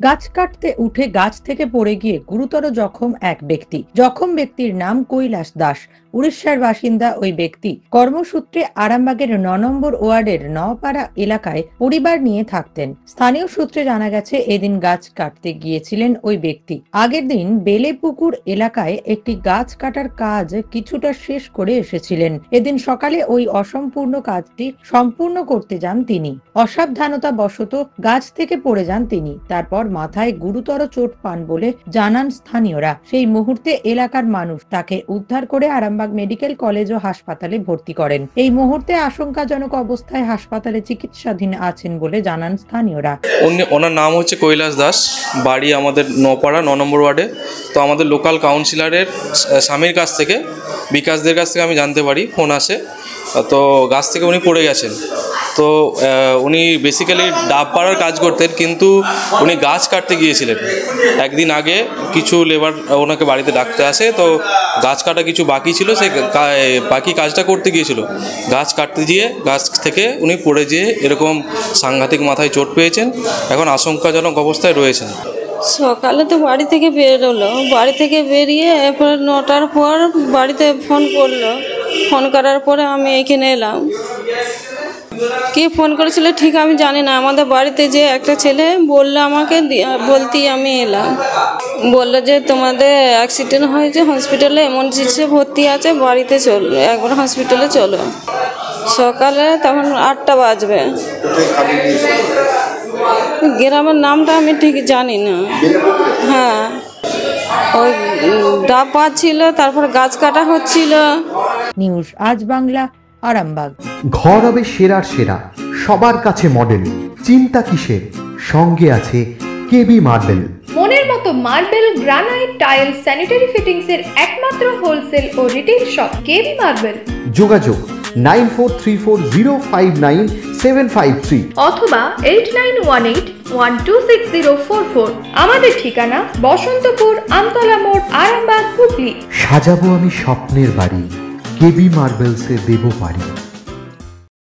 গাছ কাটতে উঠে গাছ থেকে পড়ে গিয়ে গুরুতর জখম এক ব্যক্তি। জখম ব্যক্তির নাম কৈলাস দাস। উড়িষ্যার বাসিন্দা ওই ব্যক্তি কর্মসূত্রে আরামবাগের ৯ নম্বর ওয়ার্ডের নওপাড়া এলাকায় পরিবার নিয়ে থাকতেন। স্থানীয় সূত্রে জানা গেছে, এদিন গাছ কাটতে গিয়েছিলেন ওই ব্যক্তি। আগের দিন বেলেপুকুর এলাকায় একটি গাছ কাটার কাজ কিছুটা শেষ করে এসেছিলেন। এদিন সকালে ওই অসম্পূর্ণ কাজটি সম্পূর্ণ করতে যান তিনি। অসাবধানতা বশত গাছ থেকে পড়ে যান তিনি। তারপর মাথায় গুরুতর চোট পান বলে জানান স্থানীয়রা। সেই মুহূর্তে এলাকার মানুষ তাকে উদ্ধার করে আরামবাগ মেডিকেল কলেজ ও হাসপাতালে ভর্তি করেন। এই মুহূর্তে আশঙ্কাজনক অবস্থায় হাসপাতালে চিকিৎসাধীন আছেন বলে জানান স্থানীয়রা। ওনার নাম হচ্ছে কৈলাস দাস, বাড়ি আমাদের নপাড়া ৯ নম্বর ওয়ার্ডে। তো আমাদের লোকাল কাউন্সিলরের স্বামীর কাছ থেকে, বিকাশদের কাছ থেকে আমি জানতে পারি, ফোন আসে। তো গাছ থেকে উনি পড়ে গেছেন। তো উনি বেসিক্যালি ডাব পাড়ার কাজ করতেন, কিন্তু উনি গাছ কাটতে গিয়েছিলেন। একদিন আগে কিছু লেবার ওনাকে বাড়িতে ডাকতে আসে, তো গাছ কাটা কিছু বাকি ছিল, সেই বাকি কাজটা করতে গিয়েছিল। গাছ কাটতে গিয়ে গাছ থেকে উনি পড়ে যেয়ে এরকম সাংঘাতিক মাথায় চোট পেয়েছেন। এখন আশঙ্কাজনক অবস্থায় রয়েছেন। সকালে তো বাড়ি থেকে বেরোলো, বাড়ি থেকে বেরিয়ে এরপর ৯টার পর বাড়িতে ফোন করলো। ফোন করার পরে আমি এইখানে এলাম। কে ফোন করেছিল ঠিক আমি জানি না। আমাদের বাড়িতে যে একটা ছেলে বললো আমাকে, বলতেই আমি এলাম। বললো যে তোমাদের অ্যাক্সিডেন্ট হয়েছে, হসপিটালে এমার্জেন্সি ভর্তি আছে, বাড়িতে চলো, একবার হসপিটালে চলো। সকালে তখন 8টা বাজবে। গ্রামের নামটা আমি ঠিক জানি না। হ্যাঁ, ওই ডাব পাচ্ছিল, তারপর গাছ কাটা হচ্ছিল। নিউজ আজ বাংলা, আরামবাগ। ঘর হবে সেরার সেরা, সবার কাছে মডেল। চিন্তা কিসের, সঙ্গে আছে কেবি মার্বেল। মনের মতো marble, granite, tile, sanitary fittings এর একমাত্র হোলসেল ও রিটেইল শপ কেবি মার্বেল। যোগাযোগ 9434059753 অথবা 8918126044। আমাদের ঠিকানা বসন্তপুর, আমতলা মোড়, আরামবাগ, হুগলি। সাজাবো আমি স্বপ্নের বাড়ি, কেবি মার্বেলসে দেবো বাড়ি।